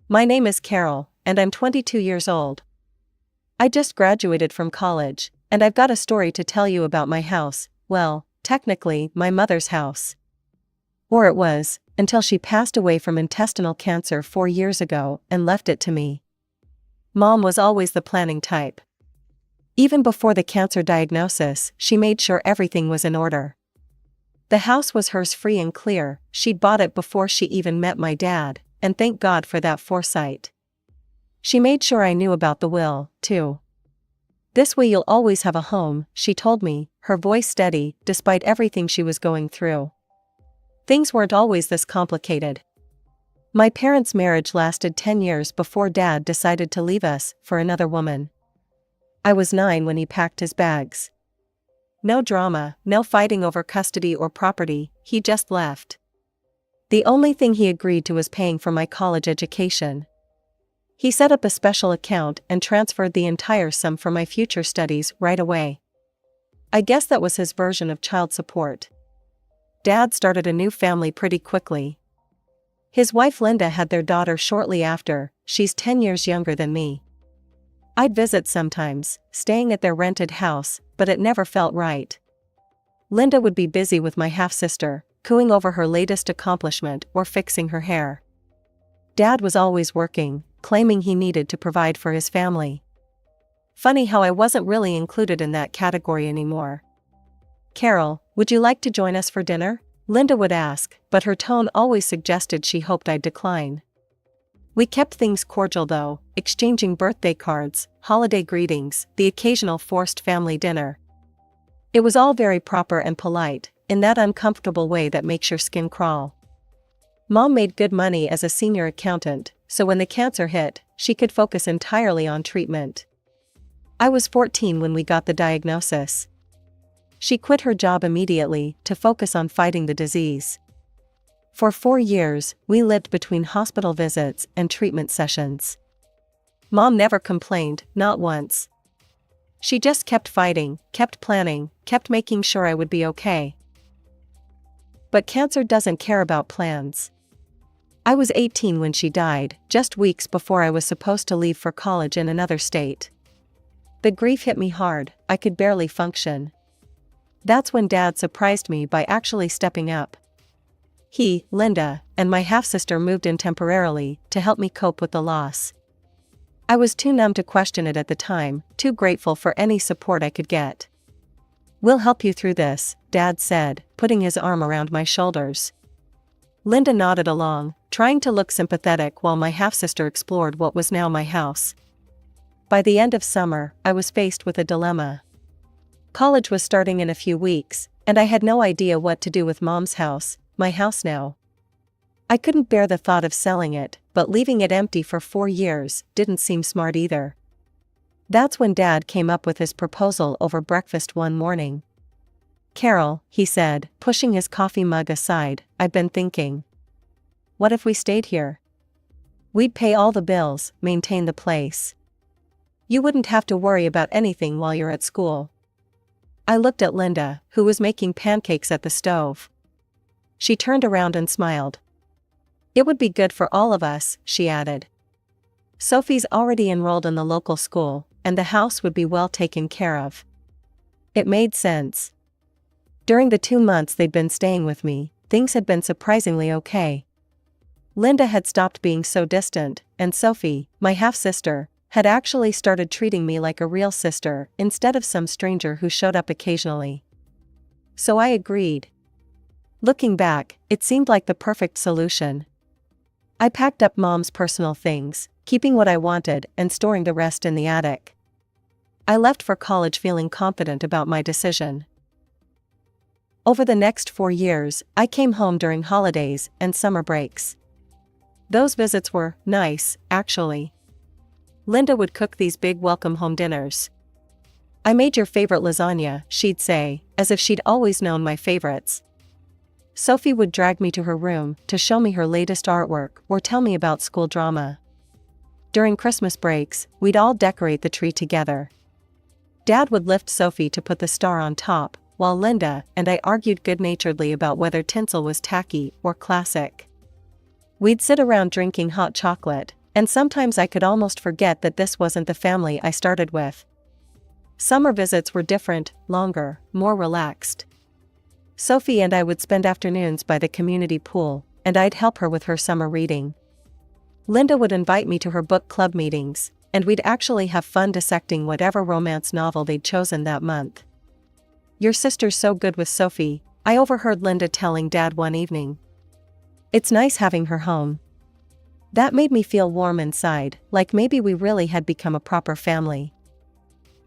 My name is Carol, and I'm 22 years old. I just graduated from college, and I've got a story to tell you about my house, well, technically, my mother's house. Or it was, until she passed away from intestinal cancer 4 years ago and left it to me. Mom was always the planning type. Even before the cancer diagnosis, she made sure everything was in order. The house was hers free and clear, she'd bought it before she even met my dad, and thank God for that foresight. She made sure I knew about the will, too. This way you'll always have a home, she told me, her voice steady, despite everything she was going through. Things weren't always this complicated. My parents' marriage lasted 10 years before Dad decided to leave us for another woman. I was 9 when he packed his bags. No drama, no fighting over custody or property, he just left. The only thing he agreed to was paying for my college education. He set up a special account and transferred the entire sum for my future studies right away. I guess that was his version of child support. Dad started a new family pretty quickly. His wife Linda had their daughter shortly after, she's 10 years younger than me. I'd visit sometimes, staying at their rented house, but it never felt right. Linda would be busy with my half-sister, cooing over her latest accomplishment or fixing her hair. Dad was always working, claiming he needed to provide for his family. Funny how I wasn't really included in that category anymore. "Carol, would you like to join us for dinner?" Linda would ask, but her tone always suggested she hoped I'd decline. We kept things cordial though, exchanging birthday cards, holiday greetings, the occasional forced family dinner. It was all very proper and polite, in that uncomfortable way that makes your skin crawl. Mom made good money as a senior accountant, so when the cancer hit, she could focus entirely on treatment. I was 14 when we got the diagnosis. She quit her job immediately to focus on fighting the disease. For 4 years, we lived between hospital visits and treatment sessions. Mom never complained, not once. She just kept fighting, kept planning, kept making sure I would be okay. But cancer doesn't care about plans. I was 18 when she died, just weeks before I was supposed to leave for college in another state. The grief hit me hard, I could barely function. That's when Dad surprised me by actually stepping up. He, Linda, and my half-sister moved in temporarily to help me cope with the loss. I was too numb to question it at the time, too grateful for any support I could get. "We'll help you through this," Dad said, putting his arm around my shoulders. Linda nodded along, trying to look sympathetic while my half-sister explored what was now my house. By the end of summer, I was faced with a dilemma. College was starting in a few weeks, and I had no idea what to do with Mom's house, my house now. I couldn't bear the thought of selling it, but leaving it empty for 4 years didn't seem smart either. That's when Dad came up with his proposal over breakfast one morning. "Carol," he said, pushing his coffee mug aside, "I've been thinking. What if we stayed here? We'd pay all the bills, maintain the place. You wouldn't have to worry about anything while you're at school." I looked at Linda, who was making pancakes at the stove. She turned around and smiled. "It would be good for all of us," she added. "Sophie's already enrolled in the local school, and the house would be well taken care of." It made sense. During the 2 months they'd been staying with me, things had been surprisingly okay. Linda had stopped being so distant, and Sophie, my half-sister, had actually started treating me like a real sister instead of some stranger who showed up occasionally. So I agreed. Looking back, it seemed like the perfect solution. I packed up Mom's personal things, keeping what I wanted and storing the rest in the attic. I left for college feeling confident about my decision. Over the next 4 years, I came home during holidays and summer breaks. Those visits were nice, actually. Linda would cook these big welcome home dinners. "I made your favorite lasagna," she'd say, as if she'd always known my favorites. Sophie would drag me to her room to show me her latest artwork or tell me about school drama. During Christmas breaks, we'd all decorate the tree together. Dad would lift Sophie to put the star on top, while Linda and I argued good-naturedly about whether tinsel was tacky or classic. We'd sit around drinking hot chocolate, And sometimes I could almost forget that this wasn't the family I started with. Summer visits were different, longer, more relaxed. Sophie and I would spend afternoons by the community pool, and I'd help her with her summer reading. Linda would invite me to her book club meetings, and we'd actually have fun dissecting whatever romance novel they'd chosen that month. "Your sister's so good with Sophie," I overheard Linda telling Dad one evening. "It's nice having her home." That made me feel warm inside, like maybe we really had become a proper family.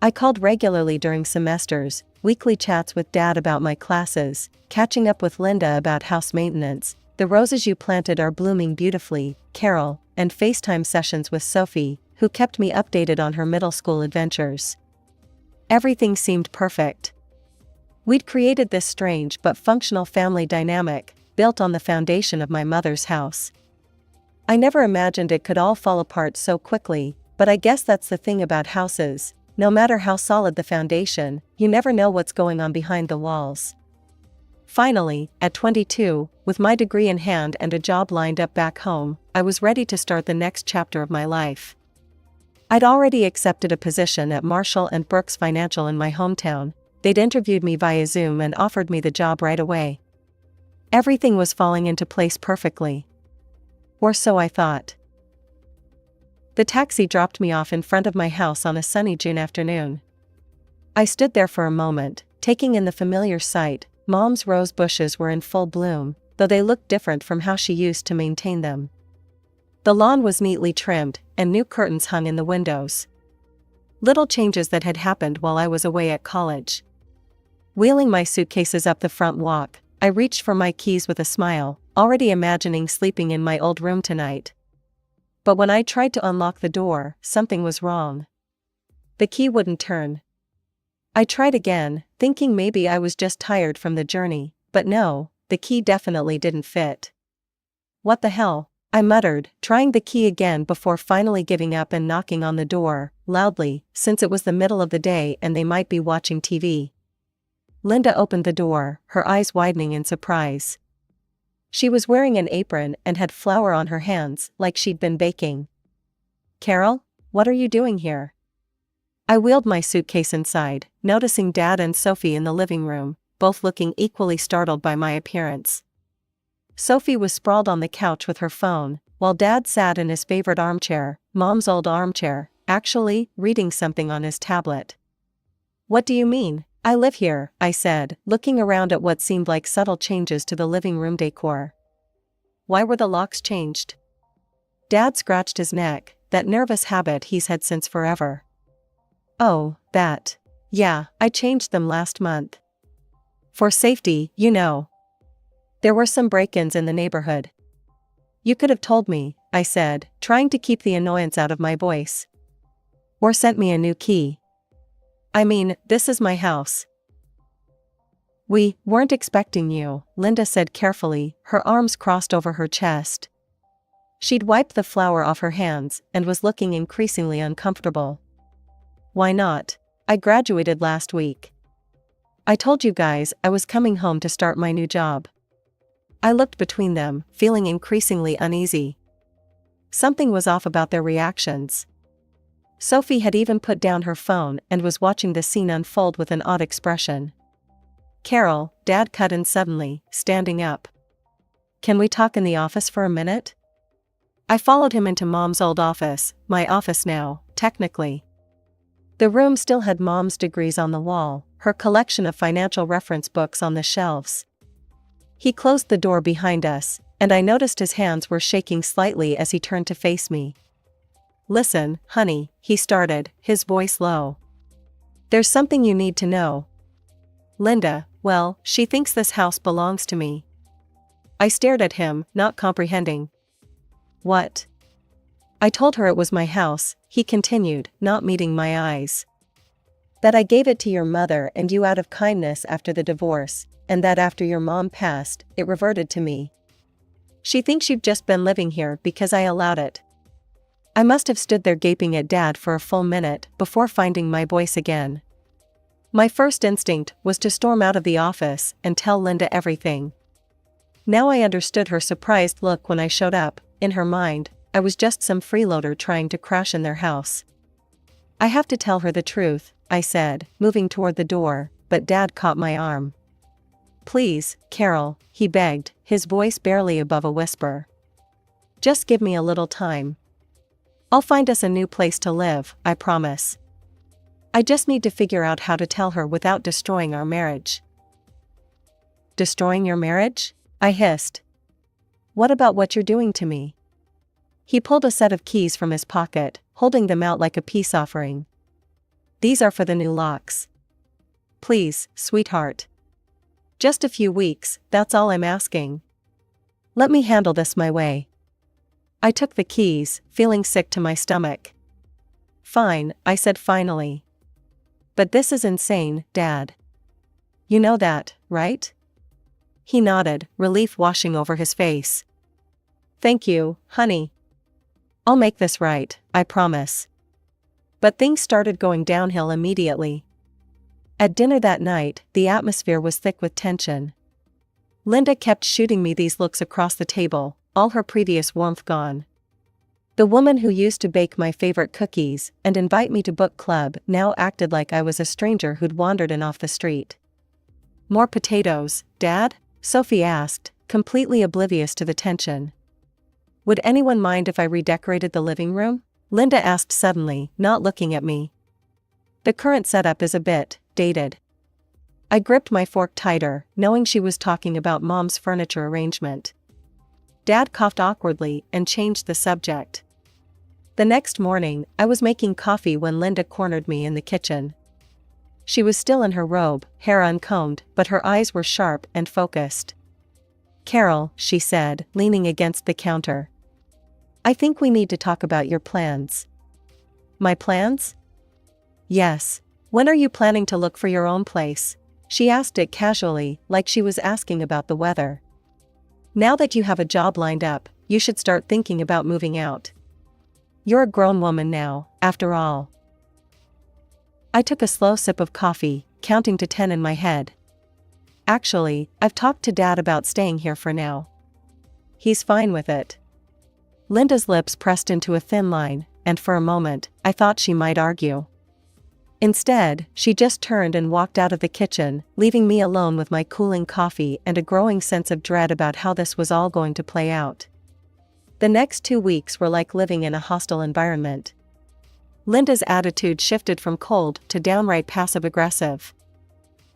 I called regularly during semesters, weekly chats with Dad about my classes, catching up with Linda about house maintenance, "The roses you planted are blooming beautifully, Carol," and FaceTime sessions with Sophie, who kept me updated on her middle school adventures. Everything seemed perfect. We'd created this strange but functional family dynamic, built on the foundation of my mother's house. I never imagined it could all fall apart so quickly, but I guess that's the thing about houses. No matter how solid the foundation, you never know what's going on behind the walls. Finally, at 22, with my degree in hand and a job lined up back home, I was ready to start the next chapter of my life. I'd already accepted a position at Marshall & Brooks Financial in my hometown. They'd interviewed me via Zoom and offered me the job right away. Everything was falling into place perfectly. Or so I thought. The taxi dropped me off in front of my house on a sunny June afternoon. I stood there for a moment, taking in the familiar sight. Mom's rose bushes were in full bloom, though they looked different from how she used to maintain them. The lawn was neatly trimmed, and new curtains hung in the windows. Little changes that had happened while I was away at college. Wheeling my suitcases up the front walk, I reached for my keys with a smile, already imagining sleeping in my old room tonight. But when I tried to unlock the door, something was wrong. The key wouldn't turn. I tried again, thinking maybe I was just tired from the journey, but no, the key definitely didn't fit. "What the hell?" I muttered, trying the key again before finally giving up and knocking on the door, loudly, since it was the middle of the day and they might be watching TV. Linda opened the door, her eyes widening in surprise. She was wearing an apron and had flour on her hands, like she'd been baking. "Carol, what are you doing here?" I wheeled my suitcase inside, noticing Dad and Sophie in the living room, both looking equally startled by my appearance. Sophie was sprawled on the couch with her phone, while Dad sat in his favorite armchair, Mom's old armchair, actually, reading something on his tablet. "What do you mean? I live here," I said, looking around at what seemed like subtle changes to the living room decor. "Why were the locks changed?" Dad scratched his neck, that nervous habit he's had since forever. "Oh, that. Yeah, I changed them last month. For safety, you know. There were some break-ins in the neighborhood." "You could have told me," I said, trying to keep the annoyance out of my voice. "Or sent me a new key. I mean, this is my house." "We weren't expecting you," Linda said carefully, her arms crossed over her chest. She'd wiped the flour off her hands and was looking increasingly uncomfortable. "Why not? I graduated last week. I told you guys I was coming home to start my new job." I looked between them, feeling increasingly uneasy. Something was off about their reactions. Sophie had even put down her phone and was watching the scene unfold with an odd expression. "Carol," Dad cut in suddenly, standing up. "Can we talk in the office for a minute?" I followed him into Mom's old office, my office now, technically. The room still had Mom's degrees on the wall, her collection of financial reference books on the shelves. He closed the door behind us, and I noticed his hands were shaking slightly as he turned to face me. "Listen, honey," he started, his voice low. "There's something you need to know. Linda, well, she thinks this house belongs to me." I stared at him, not comprehending. "What?" "I told her it was my house," he continued, not meeting my eyes. "That I gave it to your mother and you out of kindness after the divorce, and that after your mom passed, it reverted to me. She thinks you've just been living here because I allowed it." I must have stood there gaping at Dad for a full minute before finding my voice again. My first instinct was to storm out of the office and tell Linda everything. Now I understood her surprised look when I showed up. In her mind, I was just some freeloader trying to crash in their house. I have to tell her the truth, I said, moving toward the door, but Dad caught my arm. Please, Carol, he begged, his voice barely above a whisper. Just give me a little time. I'll find us a new place to live, I promise. I just need to figure out how to tell her without destroying our marriage. Destroying your marriage? I hissed. What about what you're doing to me? He pulled a set of keys from his pocket, holding them out like a peace offering. These are for the new locks. Please, sweetheart. Just a few weeks, that's all I'm asking. Let me handle this my way. I took the keys, feeling sick to my stomach. Fine, I said finally. But this is insane, Dad. You know that, right? He nodded, relief washing over his face. Thank you, honey. I'll make this right, I promise. But things started going downhill immediately. At dinner that night, the atmosphere was thick with tension. Linda kept shooting me these looks across the table, all her previous warmth gone. The woman who used to bake my favorite cookies and invite me to book club now acted like I was a stranger who'd wandered in off the street. More potatoes, Dad? Sophie asked, completely oblivious to the tension. Would anyone mind if I redecorated the living room? Linda asked suddenly, not looking at me. The current setup is a bit dated. I gripped my fork tighter, knowing she was talking about Mom's furniture arrangement. Dad coughed awkwardly and changed the subject. The next morning, I was making coffee when Linda cornered me in the kitchen. She was still in her robe, hair uncombed, but her eyes were sharp and focused. Carol, she said, leaning against the counter. I think we need to talk about your plans. My plans? Yes. When are you planning to look for your own place? She asked it casually, like she was asking about the weather. Now that you have a job lined up, you should start thinking about moving out. You're a grown woman now, after all. I took a slow sip of coffee, counting to 10 in my head. Actually, I've talked to Dad about staying here for now. He's fine with it. Linda's lips pressed into a thin line, and for a moment, I thought she might argue. Instead, she just turned and walked out of the kitchen, leaving me alone with my cooling coffee and a growing sense of dread about how this was all going to play out. The next 2 weeks were like living in a hostile environment. Linda's attitude shifted from cold to downright passive-aggressive.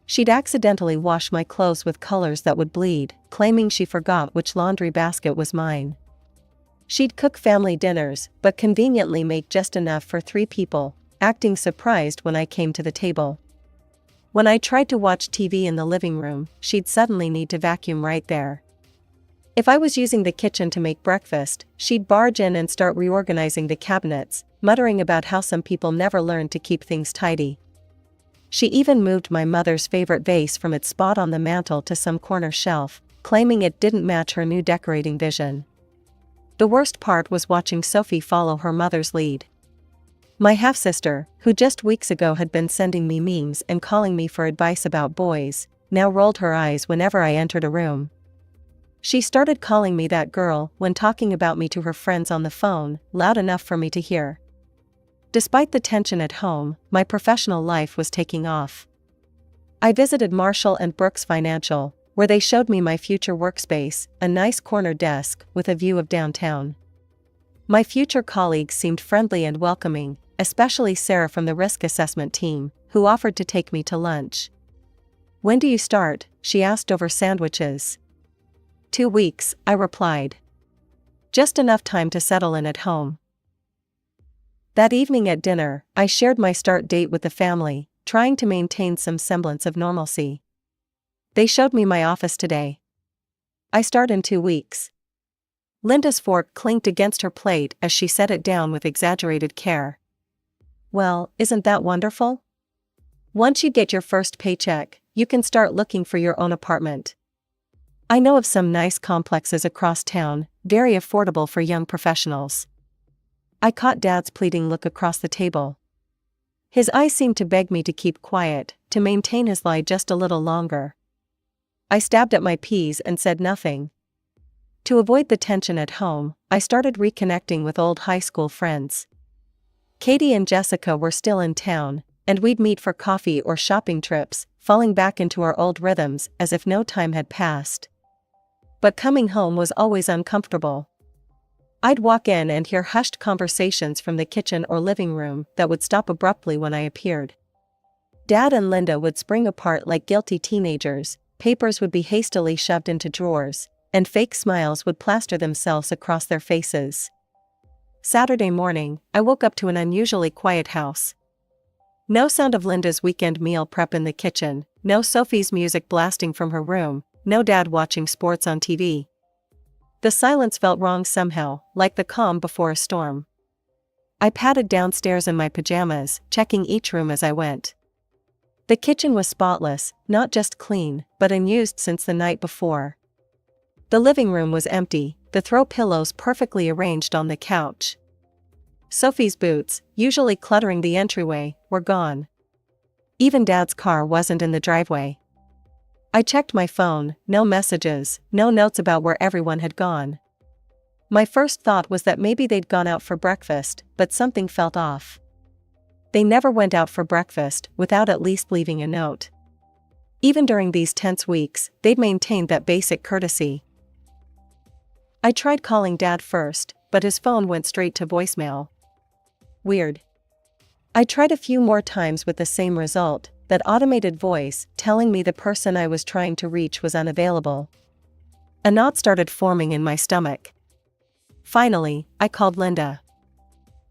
She'd accidentally wash my clothes with colors that would bleed, claiming she forgot which laundry basket was mine. She'd cook family dinners, but conveniently make just enough for 3 people, acting surprised when I came to the table. When I tried to watch TV in the living room, she'd suddenly need to vacuum right there. If I was using the kitchen to make breakfast, she'd barge in and start reorganizing the cabinets, muttering about how some people never learn to keep things tidy. She even moved my mother's favorite vase from its spot on the mantel to some corner shelf, claiming it didn't match her new decorating vision. The worst part was watching Sophie follow her mother's lead. My half-sister, who just weeks ago had been sending me memes and calling me for advice about boys, now rolled her eyes whenever I entered a room. She started calling me that girl when talking about me to her friends on the phone, loud enough for me to hear. Despite the tension at home, my professional life was taking off. I visited Marshall and Brooks Financial, where they showed me my future workspace, a nice corner desk with a view of downtown. My future colleagues seemed friendly and welcoming, especially Sarah from the risk assessment team, who offered to take me to lunch. When do you start? She asked over sandwiches. 2 weeks, I replied. Just enough time to settle in at home. That evening at dinner, I shared my start date with the family, trying to maintain some semblance of normalcy. They showed me my office today. I start in 2 weeks. Linda's fork clinked against her plate as she set it down with exaggerated care. Well, isn't that wonderful? Once you get your first paycheck, you can start looking for your own apartment. I know of some nice complexes across town, very affordable for young professionals. I caught Dad's pleading look across the table. His eyes seemed to beg me to keep quiet, to maintain his lie just a little longer. I stabbed at my peas and said nothing. To avoid the tension at home, I started reconnecting with old high school friends. Katie and Jessica were still in town, and we'd meet for coffee or shopping trips, falling back into our old rhythms as if no time had passed. But coming home was always uncomfortable. I'd walk in and hear hushed conversations from the kitchen or living room that would stop abruptly when I appeared. Dad and Linda would spring apart like guilty teenagers, papers would be hastily shoved into drawers, and fake smiles would plaster themselves across their faces. Saturday morning, I woke up to an unusually quiet house. No sound of Linda's weekend meal prep in the kitchen, no Sophie's music blasting from her room, no Dad watching sports on TV. The silence felt wrong somehow, like the calm before a storm. I padded downstairs in my pajamas, checking each room as I went. The kitchen was spotless, not just clean, but unused since the night before. The living room was empty, the throw pillows perfectly arranged on the couch. Sophie's boots, usually cluttering the entryway, were gone. Even Dad's car wasn't in the driveway. I checked my phone, no messages, no notes about where everyone had gone. My first thought was that maybe they'd gone out for breakfast, but something felt off. They never went out for breakfast without at least leaving a note. Even during these tense weeks, they'd maintained that basic courtesy. I tried calling Dad first, but his phone went straight to voicemail. Weird. I tried a few more times with the same result, that automated voice telling me the person I was trying to reach was unavailable. A knot started forming in my stomach. Finally, I called Linda.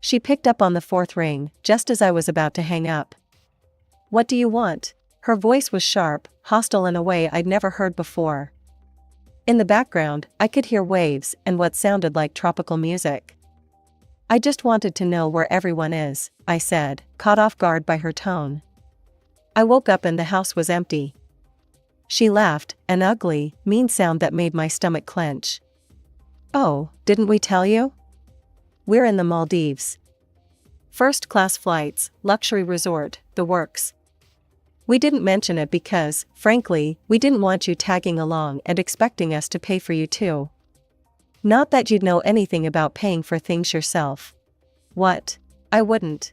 She picked up on the fourth ring, just as I was about to hang up. "What do you want?" Her voice was sharp, hostile in a way I'd never heard before. In the background, I could hear waves and what sounded like tropical music. "I just wanted to know where everyone is," I said, caught off guard by her tone. I woke up and the house was empty. She laughed, an ugly, mean sound that made my stomach clench. "Oh, didn't we tell you? We're in the Maldives. First-class flights, luxury resort, the works. We didn't mention it because, frankly, we didn't want you tagging along and expecting us to pay for you too. Not that you'd know anything about paying for things yourself." "What? I wouldn't."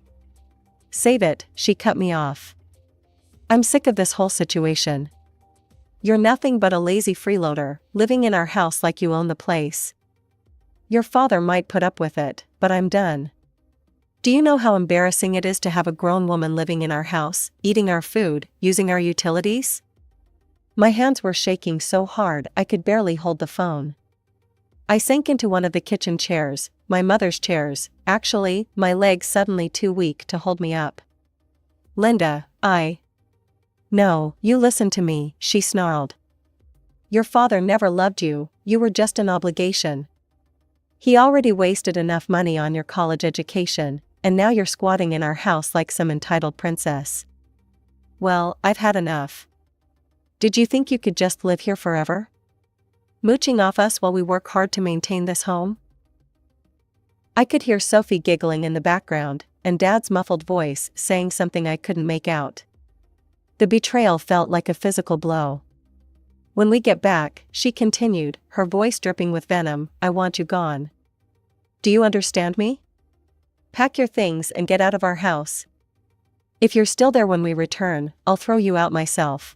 "Save it," she cut me off. "I'm sick of this whole situation. You're nothing but a lazy freeloader, living in our house like you own the place. Your father might put up with it, but I'm done. Do you know how embarrassing it is to have a grown woman living in our house, eating our food, using our utilities?" My hands were shaking so hard I could barely hold the phone. I sank into one of the kitchen chairs, my mother's chairs, actually, my legs suddenly too weak to hold me up. "Linda, No, you listen to me," she snarled. "Your father never loved you, you were just an obligation. He already wasted enough money on your college education, and now you're squatting in our house like some entitled princess. Well, I've had enough. Did you think you could just live here forever? Mooching off us while we work hard to maintain this home?" I could hear Sophie giggling in the background, and Dad's muffled voice saying something I couldn't make out. The betrayal felt like a physical blow. "When we get back," she continued, her voice dripping with venom, "I want you gone. Do you understand me? Pack your things and get out of our house. If you're still there when we return, I'll throw you out myself.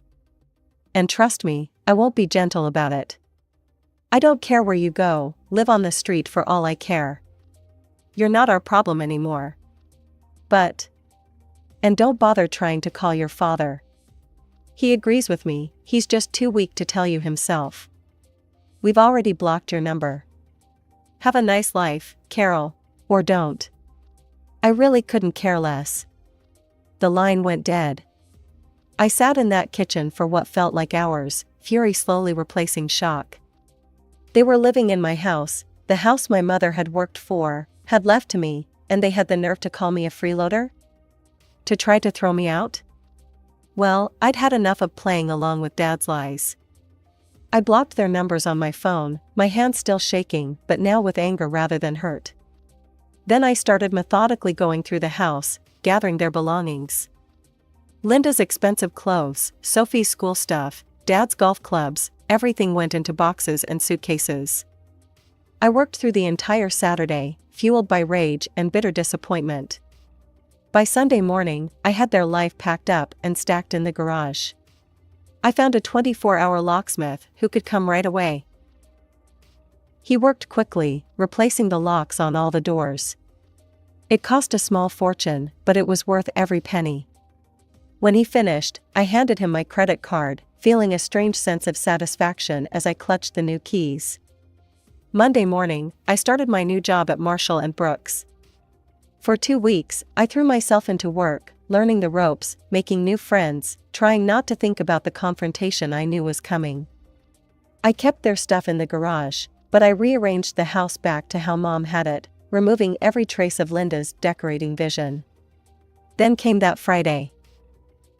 And trust me, I won't be gentle about it. I don't care where you go, live on the street for all I care. You're not our problem anymore. And don't bother trying to call your father. He agrees with me, he's just too weak to tell you himself. We've already blocked your number. Have a nice life, Carol, or don't." I really couldn't care less. The line went dead. I sat in that kitchen for what felt like hours, fury slowly replacing shock. They were living in my house, the house my mother had worked for, had left to me, and they had the nerve to call me a freeloader? To try to throw me out? Well, I'd had enough of playing along with Dad's lies. I blocked their numbers on my phone, my hands still shaking, but now with anger rather than hurt. Then I started methodically going through the house, gathering their belongings. Linda's expensive clothes, Sophie's school stuff, Dad's golf clubs, everything went into boxes and suitcases. I worked through the entire Saturday, fueled by rage and bitter disappointment. By Sunday morning, I had their life packed up and stacked in the garage. I found a 24-hour locksmith who could come right away. He worked quickly, replacing the locks on all the doors. It cost a small fortune, but it was worth every penny. When he finished, I handed him my credit card, feeling a strange sense of satisfaction as I clutched the new keys. Monday morning, I started my new job at Marshall & Brooks. For 2 weeks, I threw myself into work, learning the ropes, making new friends, trying not to think about the confrontation I knew was coming. I kept their stuff in the garage, but I rearranged the house back to how Mom had it, removing every trace of Linda's decorating vision. Then came that Friday.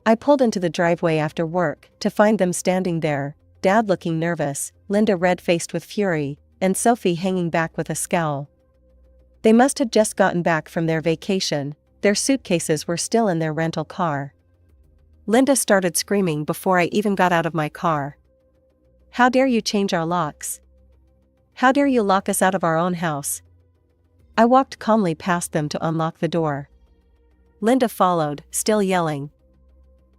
I pulled into the driveway after work to find them standing there, Dad looking nervous, Linda red-faced with fury, and Sophie hanging back with a scowl. They must have just gotten back from their vacation. Their suitcases were still in their rental car. Linda started screaming before I even got out of my car. "How dare you change our locks? How dare you lock us out of our own house?" I walked calmly past them to unlock the door. Linda followed, still yelling.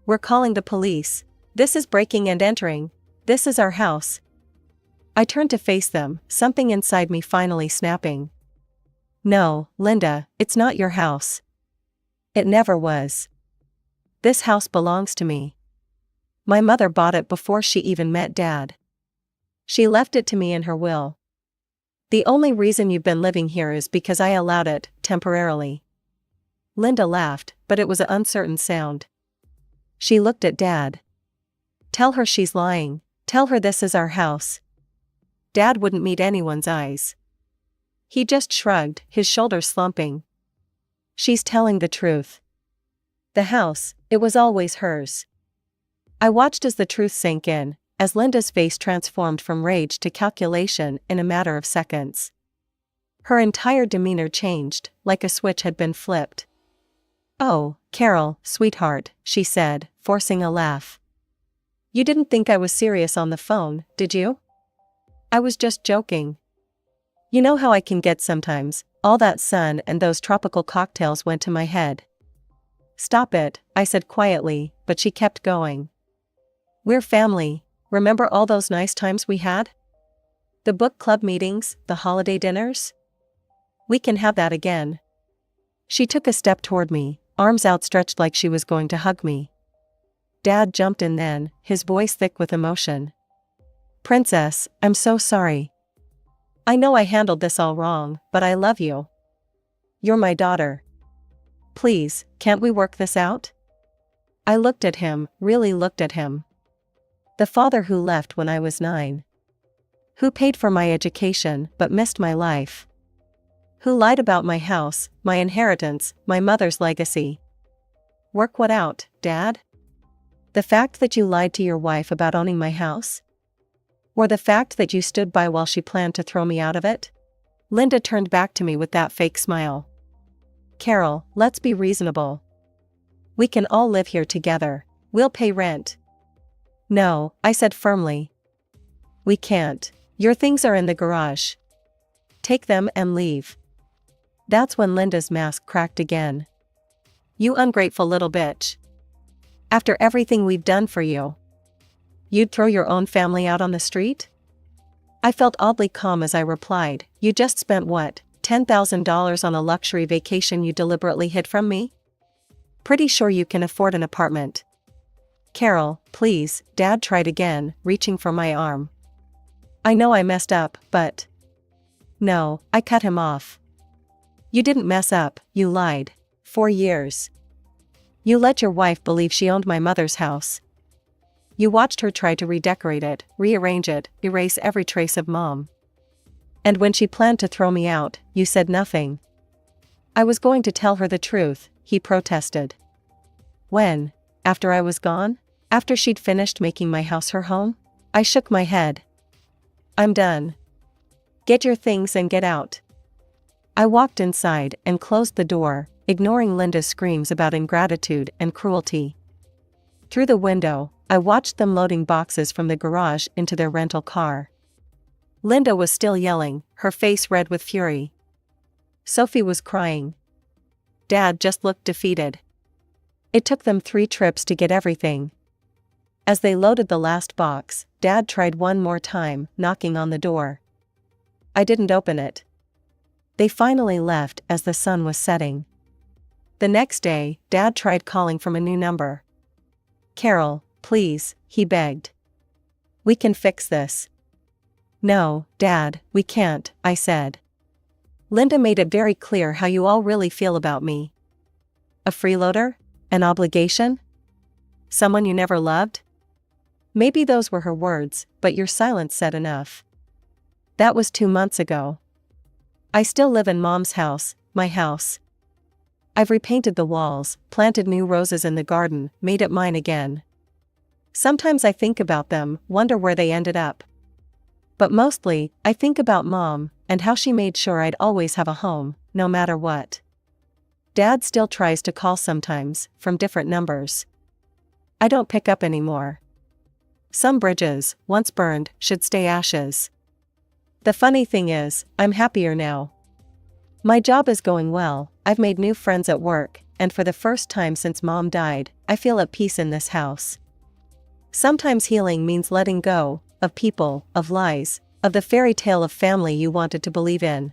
"We're calling the police. This is breaking and entering. This is our house." I turned to face them, something inside me finally snapping. "No, Linda, it's not your house. It never was. This house belongs to me. My mother bought it before she even met Dad. She left it to me in her will. The only reason you've been living here is because I allowed it, temporarily." Linda laughed, but it was an uncertain sound. She looked at Dad. "Tell her she's lying. Tell her this is our house." Dad wouldn't meet anyone's eyes. He just shrugged, his shoulders slumping. "She's telling the truth. The house, it was always hers." I watched as the truth sank in, as Linda's face transformed from rage to calculation in a matter of seconds. Her entire demeanor changed, like a switch had been flipped. "Oh, Carol, sweetheart," she said, forcing a laugh. "You didn't think I was serious on the phone, did you? I was just joking. You know how I can get sometimes. All that sun and those tropical cocktails went to my head." "Stop it," I said quietly, but she kept going. "We're family. Remember all those nice times we had? The book club meetings, the holiday dinners? We can have that again." She took a step toward me, arms outstretched like she was going to hug me. Dad jumped in then, his voice thick with emotion. "Princess, I'm so sorry. I know I handled this all wrong, but I love you. You're my daughter. Please, can't we work this out?" I looked at him, really looked at him. The father who left when I was 9. Who paid for my education but missed my life. Who lied about my house, my inheritance, my mother's legacy. Work what out, Dad? The fact that you lied to your wife about owning my house? Or the fact that you stood by while she planned to throw me out of it? Linda turned back to me with that fake smile. "Carol, let's be reasonable. We can all live here together. We'll pay rent." "No," I said firmly. "We can't. Your things are in the garage. Take them and leave." That's when Linda's mask cracked again. "You ungrateful little bitch. After everything we've done for you, you'd throw your own family out on the street?" I felt oddly calm as I replied, "You just spent what, $10,000 on a luxury vacation you deliberately hid from me? Pretty sure you can afford an apartment." "Carol, please," Dad tried again, reaching for my arm. "I know I messed up, but..." "No," I cut him off. "You didn't mess up, you lied. 4 years. You let your wife believe she owned my mother's house. You watched her try to redecorate it, rearrange it, erase every trace of Mom. And when she planned to throw me out, you said nothing." "I was going to tell her the truth," he protested. "When? After I was gone? After she'd finished making my house her home?" I shook my head. "I'm done. Get your things and get out." I walked inside and closed the door, ignoring Linda's screams about ingratitude and cruelty. Through the window, I watched them loading boxes from the garage into their rental car. Linda was still yelling, her face red with fury. Sophie was crying. Dad just looked defeated. It took them 3 trips to get everything. As they loaded the last box, Dad tried one more time, knocking on the door. I didn't open it. They finally left as the sun was setting. The next day, Dad tried calling from a new number. Carol, please, he begged. We can fix this. No, Dad, we can't, I said. Linda made it very clear how you all really feel about me. A freeloader? An obligation? Someone you never loved? Maybe those were her words, but your silence said enough. That was 2 months ago. I still live in Mom's house, my house. I've repainted the walls, planted new roses in the garden, made it mine again. Sometimes I think about them, wonder where they ended up. But mostly, I think about Mom, and how she made sure I'd always have a home, no matter what. Dad still tries to call sometimes, from different numbers. I don't pick up anymore. Some bridges, once burned, should stay ashes. The funny thing is, I'm happier now. My job is going well, I've made new friends at work, and for the first time since Mom died, I feel at peace in this house. Sometimes healing means letting go, of people, of lies, of the fairy tale of family you wanted to believe in.